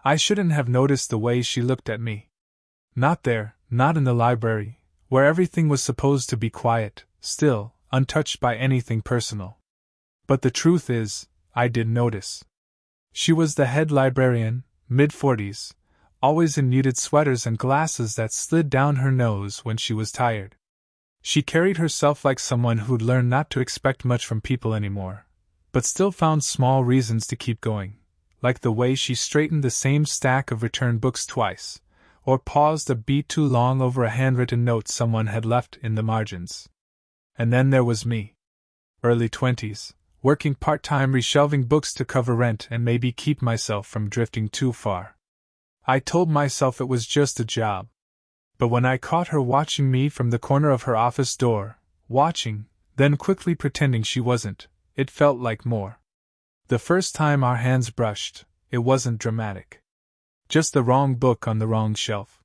I shouldn't have noticed the way she looked at me. Not there, not in the library, where everything was supposed to be quiet, still, untouched by anything personal. But the truth is, I did notice. She was the head librarian, mid-40s, always in muted sweaters and glasses that slid down her nose when she was tired. She carried herself like someone who'd learned not to expect much from people anymore, but still found small reasons to keep going, like the way she straightened the same stack of returned books twice, or paused a beat too long over a handwritten note someone had left in the margins. And then there was me. Early 20s, working part-time reshelving books to cover rent and maybe keep myself from drifting too far. I told myself it was just a job. But when I caught her watching me from the corner of her office door, watching, then quickly pretending she wasn't, it felt like more. The first time our hands brushed, it wasn't dramatic. Just the wrong book on the wrong shelf.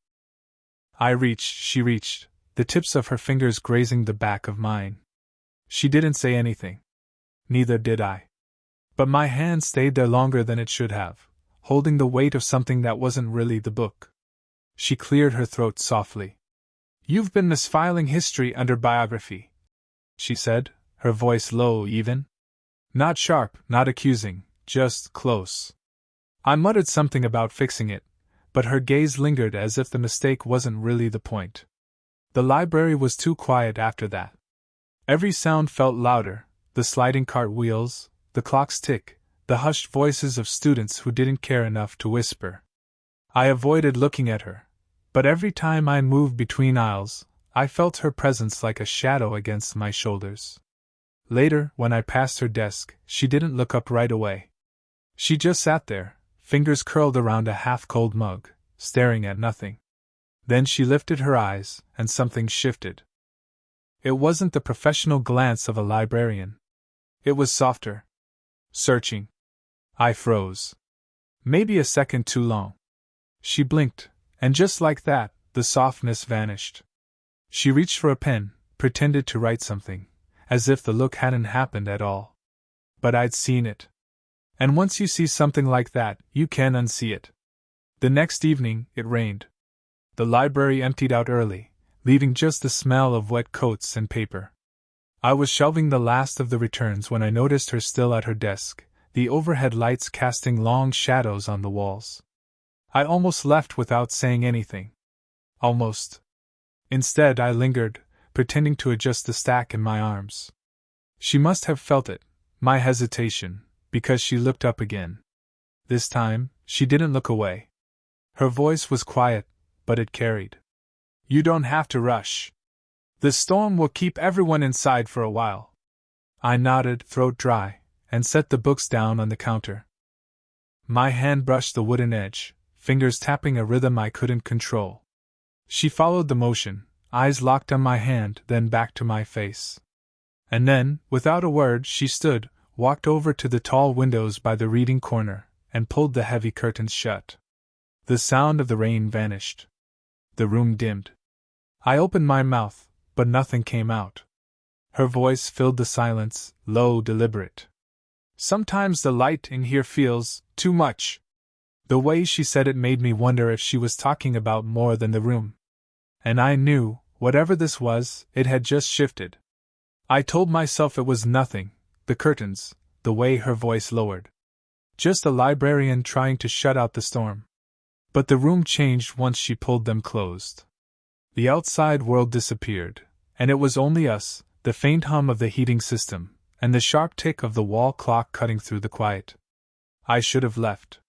I reached, she reached, the tips of her fingers grazing the back of mine. She didn't say anything. Neither did I. But my hand stayed there longer than it should have, holding the weight of something that wasn't really the book. She cleared her throat softly. "You've been misfiling history under biography," she said, her voice low even. Not sharp, not accusing, just close. I muttered something about fixing it, but her gaze lingered as if the mistake wasn't really the point. The library was too quiet after that. Every sound felt louder, the sliding cart wheels, the clock's tick, the hushed voices of students who didn't care enough to whisper. I avoided looking at her, but every time I moved between aisles, I felt her presence like a shadow against my shoulders. Later, when I passed her desk, she didn't look up right away. She just sat there, fingers curled around a half-cold mug, staring at nothing. Then she lifted her eyes, and something shifted. It wasn't the professional glance of a librarian. It was softer. Searching. I froze. Maybe a second too long. She blinked, and just like that, the softness vanished. She reached for a pen, pretended to write something, as if the look hadn't happened at all. But I'd seen it. And once you see something like that, you can't unsee it. The next evening, it rained. The library emptied out early, leaving just the smell of wet coats and paper. I was shelving the last of the returns when I noticed her still at her desk, the overhead lights casting long shadows on the walls. I almost left without saying anything. Almost. Instead, I lingered, pretending to adjust the stack in my arms. She must have felt it, my hesitation, because she looked up again. This time, she didn't look away. Her voice was quiet, but it carried. "You don't have to rush. The storm will keep everyone inside for a while." I nodded, throat dry, and set the books down on the counter. My hand brushed the wooden edge, fingers tapping a rhythm I couldn't control. She followed the motion, eyes locked on my hand, then back to my face. And then, without a word, she stood, walked over to the tall windows by the reading corner, and pulled the heavy curtains shut. The sound of the rain vanished. The room dimmed. I opened my mouth, but nothing came out. Her voice filled the silence, low, deliberate. "Sometimes the light in here feels too much." The way she said it made me wonder if she was talking about more than the room. And I knew, whatever this was, it had just shifted. I told myself it was nothing, the curtains, the way her voice lowered. Just a librarian trying to shut out the storm. But the room changed once she pulled them closed. The outside world disappeared, and it was only us, the faint hum of the heating system, and the sharp tick of the wall clock cutting through the quiet. I should have left.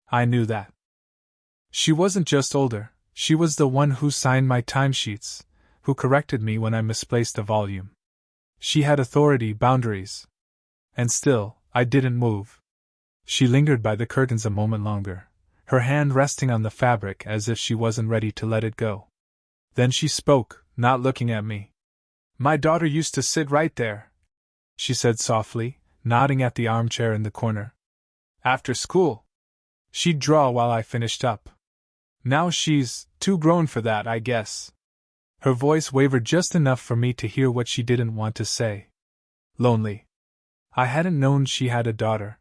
I knew that. She wasn't just older, she was the one who signed my timesheets, who corrected me when I misplaced a volume. She had authority, boundaries. And still, I didn't move. She lingered by the curtains a moment longer, her hand resting on the fabric as if she wasn't ready to let it go. Then she spoke, not looking at me. "My daughter used to sit right there," she said softly, nodding at the armchair in the corner. "After school. She'd draw while I finished up. Now she's too grown for that, I guess." Her voice wavered just enough for me to hear what she didn't want to say. Lonely. I hadn't known she had a daughter.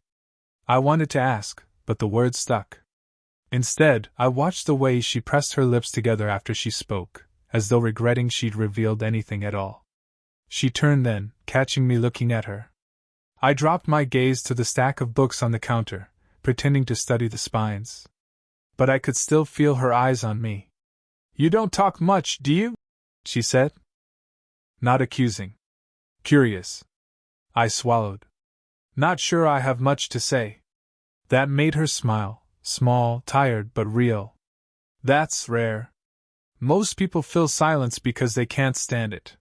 I wanted to ask, but the words stuck. Instead, I watched the way she pressed her lips together after she spoke, as though regretting she'd revealed anything at all. She turned then, catching me looking at her. I dropped my gaze to the stack of books on the counter, pretending to study the spines. But I could still feel her eyes on me. "You don't talk much, do you?" she said. Not accusing. Curious. I swallowed. "Not sure I have much to say." That made her smile, small, tired, but real. "That's rare. Most people fill silence because they can't stand it."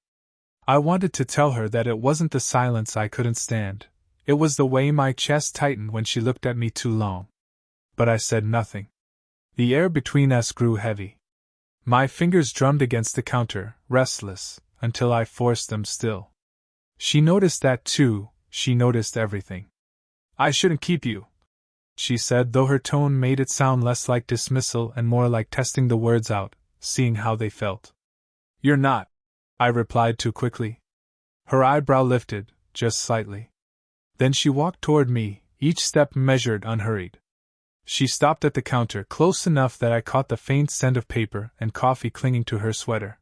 I wanted to tell her that it wasn't the silence I couldn't stand, it was the way my chest tightened when she looked at me too long. But I said nothing. The air between us grew heavy. My fingers drummed against the counter, restless, until I forced them still. She noticed that too, she noticed everything. "I shouldn't keep you," she said, though her tone made it sound less like dismissal and more like testing the words out, seeing how they felt. "You're not," I replied too quickly. Her eyebrow lifted, just slightly. Then she walked toward me, each step measured, unhurried. She stopped at the counter close enough that I caught the faint scent of paper and coffee clinging to her sweater.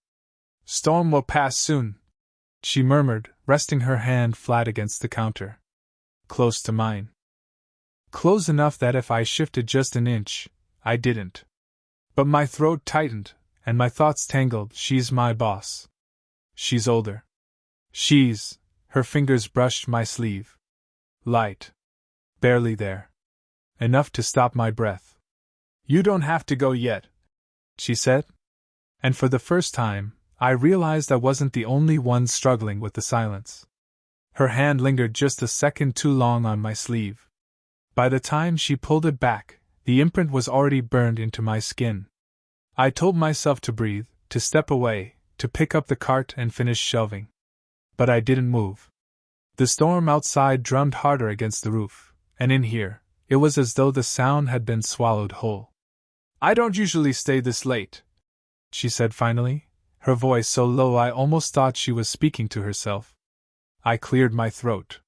"Storm will pass soon," she murmured, resting her hand flat against the counter. Close to mine. Close enough that if I shifted just an inch, I didn't. But my throat tightened, and my thoughts tangled. She's my boss. She's older. Her fingers brushed my sleeve. Light. Barely there. Enough to stop my breath. "You don't have to go yet," she said. And for the first time, I realized I wasn't the only one struggling with the silence. Her hand lingered just a second too long on my sleeve. By the time she pulled it back, the imprint was already burned into my skin. I told myself to breathe, to step away, to pick up the cart and finish shelving. But I didn't move. The storm outside drummed harder against the roof, and in here, it was as though the sound had been swallowed whole. "I don't usually stay this late," she said finally, her voice so low I almost thought she was speaking to herself. I cleared my throat.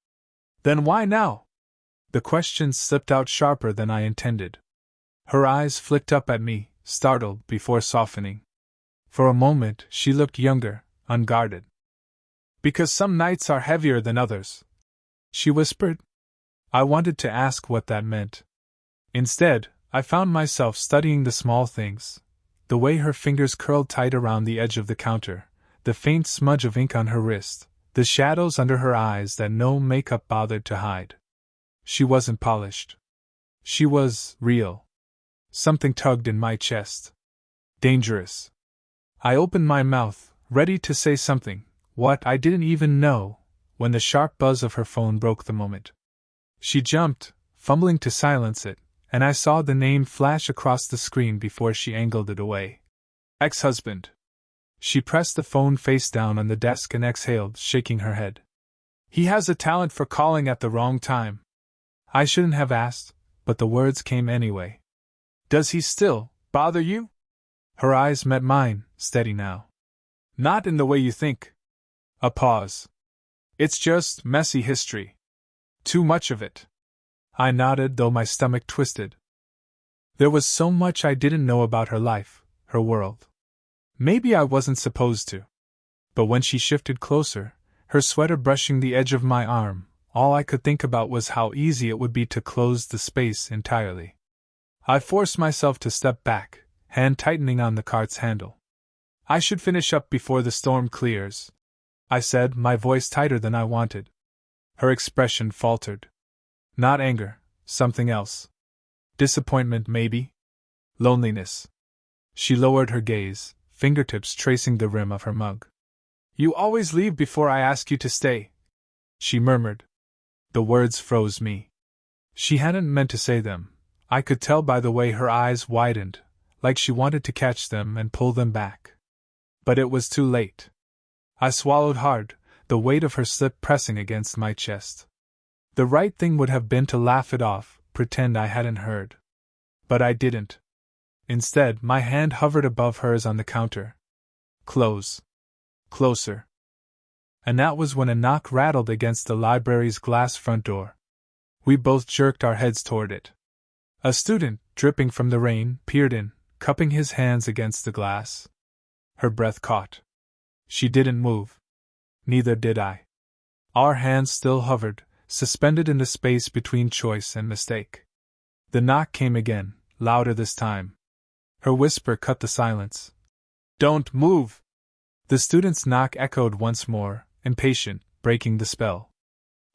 "Then why now?" The question slipped out sharper than I intended. Her eyes flicked up at me, startled, before softening. For a moment, she looked younger, unguarded. "Because some nights are heavier than others," she whispered. I wanted to ask what that meant. Instead, I found myself studying the small things, the way her fingers curled tight around the edge of the counter, the faint smudge of ink on her wrist, the shadows under her eyes that no makeup bothered to hide. She wasn't polished. She was real. Something tugged in my chest. Dangerous. I opened my mouth, ready to say something, what I didn't even know, when the sharp buzz of her phone broke the moment. She jumped, fumbling to silence it, and I saw the name flash across the screen before she angled it away. "Ex-husband." She pressed the phone face down on the desk and exhaled, shaking her head. "He has a talent for calling at the wrong time." I shouldn't have asked, but the words came anyway. "Does he still bother you?" Her eyes met mine, steady now. "Not in the way you think." A pause. "It's just messy history. Too much of it." I nodded, though my stomach twisted. There was so much I didn't know about her life, her world. Maybe I wasn't supposed to. But when she shifted closer, her sweater brushing the edge of my arm, all I could think about was how easy it would be to close the space entirely. I forced myself to step back, hand tightening on the cart's handle. "I should finish up before the storm clears," I said, my voice tighter than I wanted. Her expression faltered. Not anger, something else. Disappointment, maybe? Loneliness. She lowered her gaze, fingertips tracing the rim of her mug. "You always leave before I ask you to stay," she murmured. The words froze me. She hadn't meant to say them. I could tell by the way her eyes widened, like she wanted to catch them and pull them back. But it was too late. I swallowed hard, the weight of her slip pressing against my chest. The right thing would have been to laugh it off, pretend I hadn't heard. But I didn't. Instead, my hand hovered above hers on the counter. Close. Closer. And that was when a knock rattled against the library's glass front door. We both jerked our heads toward it. A student, dripping from the rain, peered in, cupping his hands against the glass. Her breath caught. She didn't move. Neither did I. Our hands still hovered, suspended in the space between choice and mistake. The knock came again, louder this time. Her whisper cut the silence. "Don't move!" The student's knock echoed once more, impatient, breaking the spell.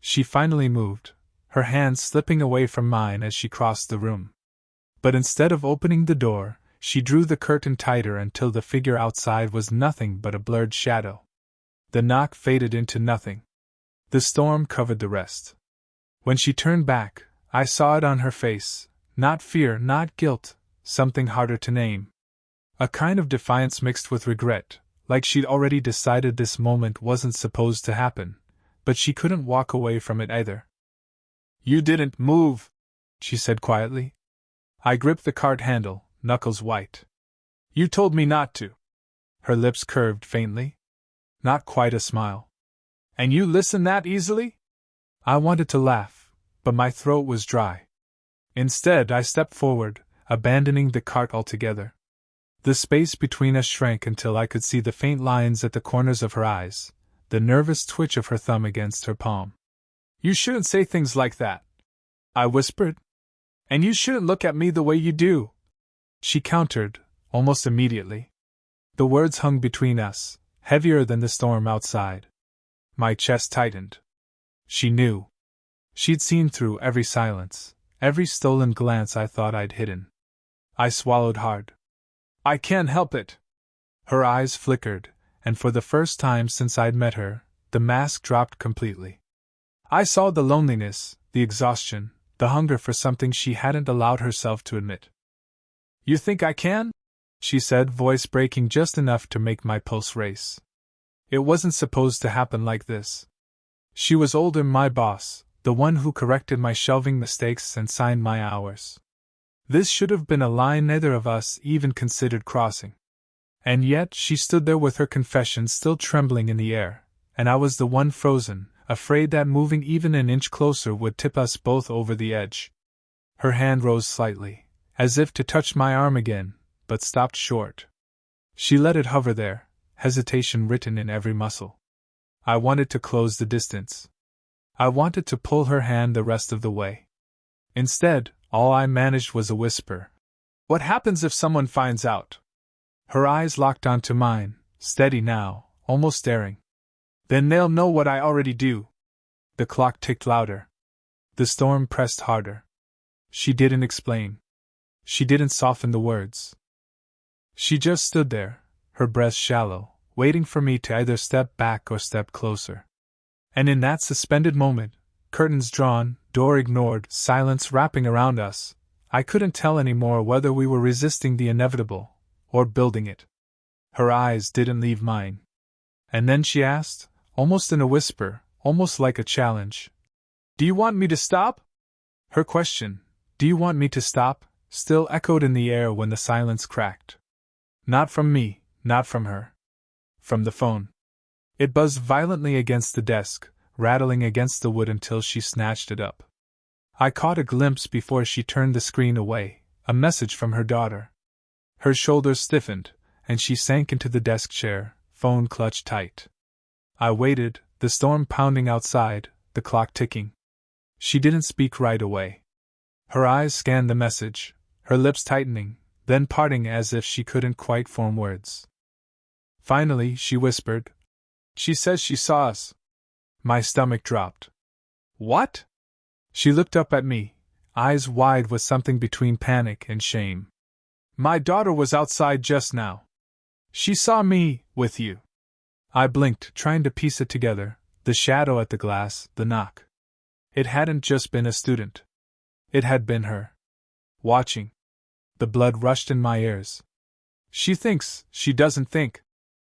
She finally moved, her hands slipping away from mine as she crossed the room. But instead of opening the door, she drew the curtain tighter until the figure outside was nothing but a blurred shadow. The knock faded into nothing. The storm covered the rest. When she turned back, I saw it on her face, not fear, not guilt, something harder to name. A kind of defiance mixed with regret, like she'd already decided this moment wasn't supposed to happen, but she couldn't walk away from it either. "You didn't move," she said quietly. I gripped the cart handle, knuckles white. "You told me not to." Her lips curved faintly. Not quite a smile. "And you listen that easily?" I wanted to laugh, but my throat was dry. Instead, I stepped forward, abandoning the cart altogether. The space between us shrank until I could see the faint lines at the corners of her eyes, the nervous twitch of her thumb against her palm. "You shouldn't say things like that," I whispered. "And you shouldn't look at me the way you do," she countered, almost immediately. The words hung between us, heavier than the storm outside. My chest tightened. She knew. She'd seen through every silence, every stolen glance I thought I'd hidden. I swallowed hard. "I can't help it." Her eyes flickered, and for the first time since I'd met her, the mask dropped completely. I saw the loneliness, the exhaustion, the hunger for something she hadn't allowed herself to admit. "You think I can?" she said, voice breaking just enough to make my pulse race. It wasn't supposed to happen like this. She was older, my boss, the one who corrected my shelving mistakes and signed my hours. This should have been a line neither of us even considered crossing. And yet she stood there with her confession still trembling in the air, and I was the one frozen, afraid that moving even an inch closer would tip us both over the edge. Her hand rose slightly, as if to touch my arm again, but stopped short. She let it hover there, hesitation written in every muscle. I wanted to close the distance. I wanted to pull her hand the rest of the way. Instead, all I managed was a whisper. "What happens if someone finds out?" Her eyes locked onto mine, steady now, almost staring. "Then they'll know what I already do." The clock ticked louder. The storm pressed harder. She didn't explain. She didn't soften the words. She just stood there, her breath shallow, waiting for me to either step back or step closer. And in that suspended moment, curtains drawn, door ignored, silence wrapping around us, I couldn't tell anymore whether we were resisting the inevitable, or building it. Her eyes didn't leave mine. And then she asked, almost in a whisper, almost like a challenge, "Do you want me to stop?" Her question, "Do you want me to stop?" still echoed in the air when the silence cracked. Not from me, not from her. From the phone. It buzzed violently against the desk, rattling against the wood until she snatched it up. I caught a glimpse before she turned the screen away, a message from her daughter. Her shoulders stiffened, and she sank into the desk chair, phone clutched tight. I waited, the storm pounding outside, the clock ticking. She didn't speak right away. Her eyes scanned the message, her lips tightening, then parting as if she couldn't quite form words. Finally, she whispered, "She says she saw us." My stomach dropped. "What?" She looked up at me, eyes wide with something between panic and shame. "My daughter was outside just now. She saw me, with you." I blinked, trying to piece it together, the shadow at the glass, the knock. It hadn't just been a student. It had been her. Watching. The blood rushed in my ears. "She thinks, she doesn't think."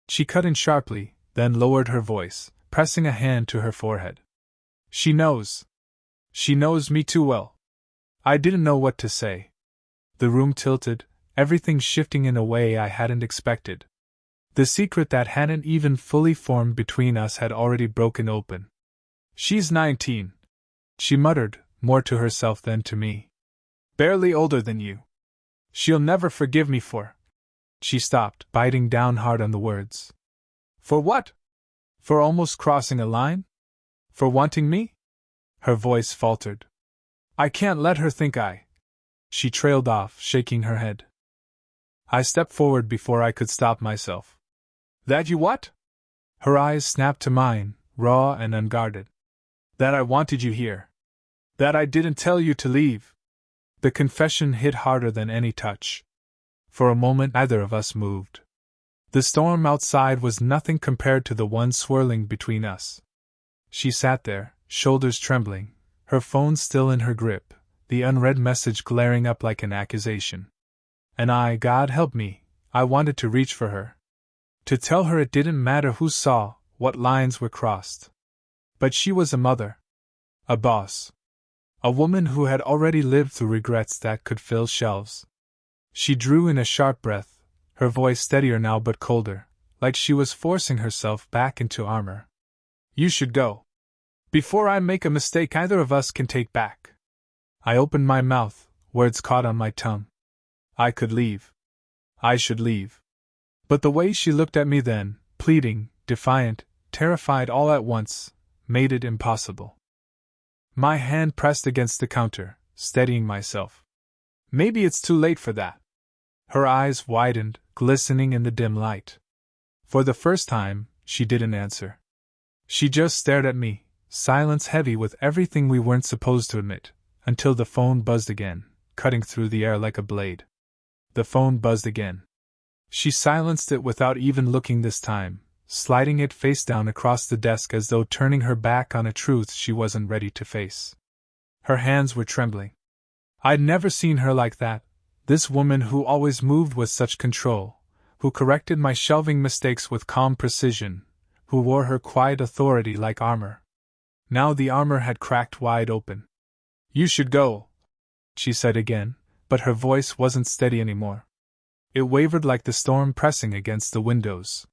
She cut in sharply, then lowered her voice, pressing a hand to her forehead. "She knows. She knows me too well." I didn't know what to say. The room tilted, everything shifting in a way I hadn't expected. The secret that hadn't even fully formed between us had already broken open. "She's 19. She muttered, more to herself than to me. "Barely older than you." She'll never forgive me for. She stopped, biting down hard on the words. For what? For almost crossing a line? For wanting me? Her voice faltered. I can't let her think I. She trailed off, shaking her head. I stepped forward before I could stop myself. That you what? Her eyes snapped to mine, raw and unguarded. That I wanted you here. That I didn't tell you to leave. The confession hit harder than any touch. For a moment neither of us moved. The storm outside was nothing compared to the one swirling between us. She sat there, shoulders trembling, her phone still in her grip, the unread message glaring up like an accusation. And I, God help me, I wanted to reach for her. To tell her it didn't matter who saw, what lines were crossed. But she was a mother. A boss. A woman who had already lived through regrets that could fill shelves. She drew in a sharp breath, her voice steadier now but colder, like she was forcing herself back into armor. You should go. Before I make a mistake either of us can take back. I opened my mouth, words caught on my tongue. I could leave. I should leave. But the way she looked at me then, pleading, defiant, terrified all at once, made it impossible. My hand pressed against the counter, steadying myself. Maybe it's too late for that. Her eyes widened, glistening in the dim light. For the first time, she didn't answer. She just stared at me, silence heavy with everything we weren't supposed to admit, until the phone buzzed again, cutting through the air like a blade. The phone buzzed again. She silenced it without even looking this time, sliding it face down across the desk as though turning her back on a truth she wasn't ready to face. Her hands were trembling. I'd never seen her like that, this woman who always moved with such control, who corrected my shelving mistakes with calm precision, who wore her quiet authority like armor. Now the armor had cracked wide open. You should go, she said again, but her voice wasn't steady anymore. It wavered like the storm pressing against the windows.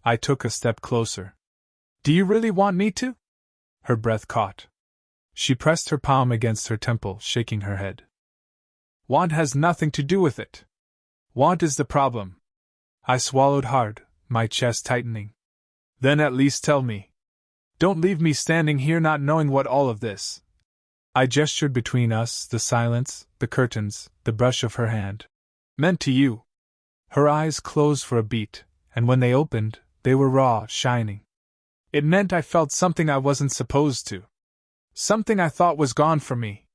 I took a step closer. Do you really want me to? Her breath caught. She pressed her palm against her temple, shaking her head. Want has nothing to do with it. Want is the problem. I swallowed hard, my chest tightening. Then at least tell me. Don't leave me standing here not knowing what all of this. I gestured between us, the silence, the curtains, the brush of her hand. Meant to you. Her eyes closed for a beat, and when they opened, they were raw, shining. It meant I felt something I wasn't supposed to. Something I thought was gone from me.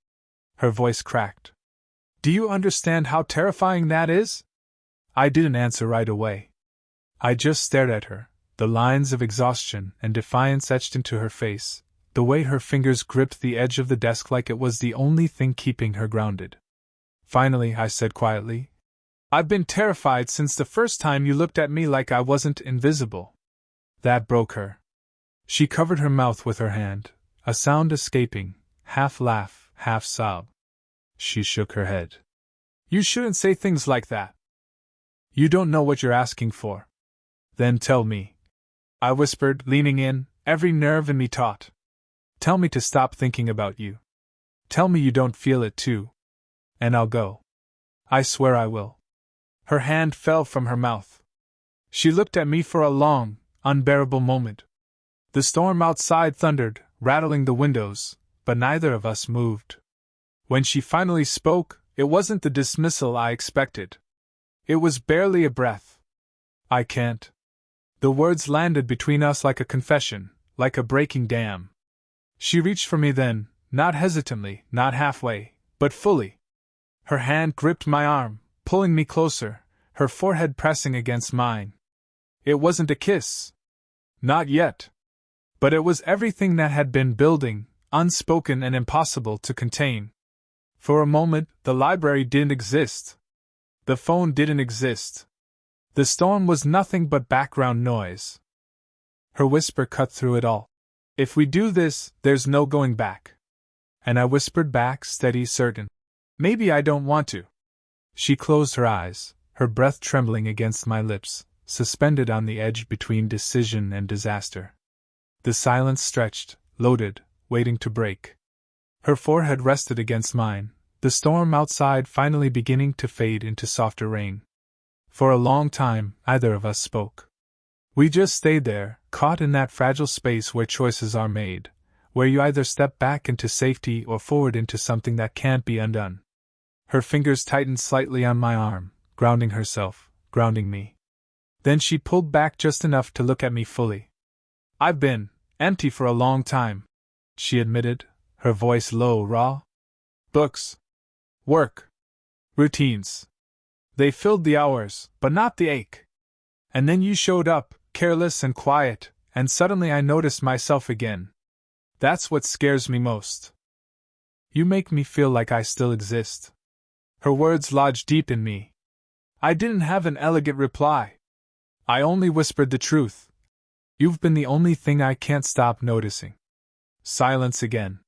Her voice cracked. Do you understand how terrifying that is? I didn't answer right away. I just stared at her, the lines of exhaustion and defiance etched into her face, the way her fingers gripped the edge of the desk like it was the only thing keeping her grounded. Finally, I said quietly, I've been terrified since the first time you looked at me like I wasn't invisible. That broke her. She covered her mouth with her hand, a sound escaping, half laugh, half sob. She shook her head. You shouldn't say things like that. You don't know what you're asking for. Then tell me. I whispered, leaning in, every nerve in me taut. Tell me to stop thinking about you. Tell me you don't feel it too. And I'll go. I swear I will. Her hand fell from her mouth. She looked at me for a long, unbearable moment. The storm outside thundered, rattling the windows, but neither of us moved. When she finally spoke, it wasn't the dismissal I expected. It was barely a breath. I can't. The words landed between us like a confession, like a breaking dam. She reached for me then, not hesitantly, not halfway, but fully. Her hand gripped my arm, pulling me closer, her forehead pressing against mine. It wasn't a kiss. Not yet. But it was everything that had been building, unspoken and impossible to contain. For a moment, the library didn't exist. The phone didn't exist. The storm was nothing but background noise. Her whisper cut through it all. If we do this, there's no going back. And I whispered back, steady, certain. Maybe I don't want to. She closed her eyes, her breath trembling against my lips, suspended on the edge between decision and disaster. The silence stretched, loaded, waiting to break. Her forehead rested against mine, the storm outside finally beginning to fade into softer rain. For a long time, neither of us spoke. We just stayed there, caught in that fragile space where choices are made, where you either step back into safety or forward into something that can't be undone. Her fingers tightened slightly on my arm, grounding herself, grounding me. Then she pulled back just enough to look at me fully. "I've been empty for a long time," she admitted, her voice low, raw. "Books. Work. Routines. They filled the hours, but not the ache. And then you showed up, careless and quiet, and suddenly I noticed myself again. That's what scares me most. You make me feel like I still exist." Her words lodged deep in me. I didn't have an elegant reply. I only whispered the truth. "You've been the only thing I can't stop noticing." Silence again.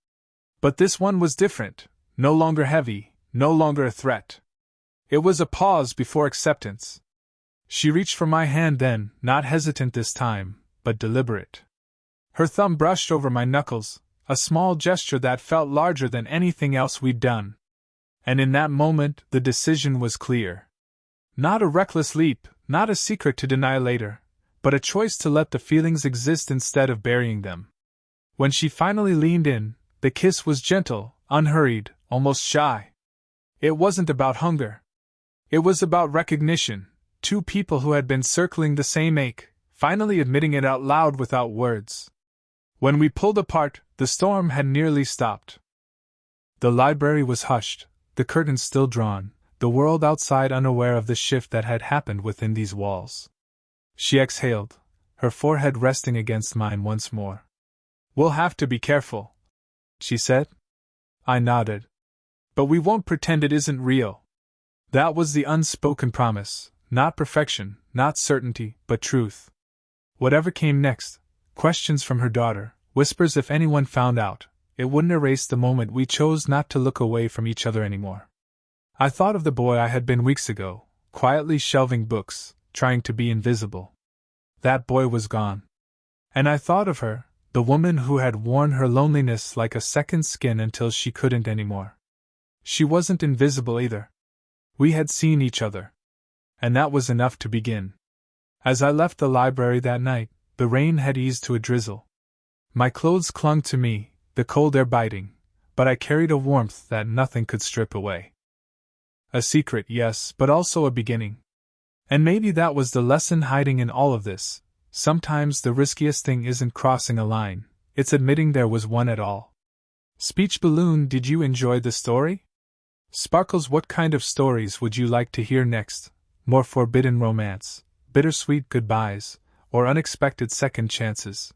But this one was different, no longer heavy, no longer a threat. It was a pause before acceptance. She reached for my hand then, not hesitant this time, but deliberate. Her thumb brushed over my knuckles, a small gesture that felt larger than anything else we'd done. And in that moment, the decision was clear. Not a reckless leap, not a secret to deny later, but a choice to let the feelings exist instead of burying them. When she finally leaned in, the kiss was gentle, unhurried, almost shy. It wasn't about hunger. It was about recognition, two people who had been circling the same ache, finally admitting it out loud without words. When we pulled apart, the storm had nearly stopped. The library was hushed, the curtains still drawn, the world outside unaware of the shift that had happened within these walls. She exhaled, her forehead resting against mine once more. "We'll have to be careful," she said. I nodded. "But we won't pretend it isn't real." That was the unspoken promise, not perfection, not certainty, but truth. Whatever came next, questions from her daughter, whispers if anyone found out, it wouldn't erase the moment we chose not to look away from each other anymore. I thought of the boy I had been weeks ago, quietly shelving books, trying to be invisible. That boy was gone. And I thought of her, the woman who had worn her loneliness like a second skin until she couldn't anymore. She wasn't invisible either. We had seen each other. And that was enough to begin. As I left the library that night, the rain had eased to a drizzle. My clothes clung to me, the cold air biting, but I carried a warmth that nothing could strip away. A secret, yes, but also a beginning. And maybe that was the lesson hiding in all of this. Sometimes the riskiest thing isn't crossing a line, it's admitting there was one at all. Speech Balloon, did you enjoy the story? Sparkles, what kind of stories would you like to hear next? More forbidden romance, bittersweet goodbyes, or unexpected second chances?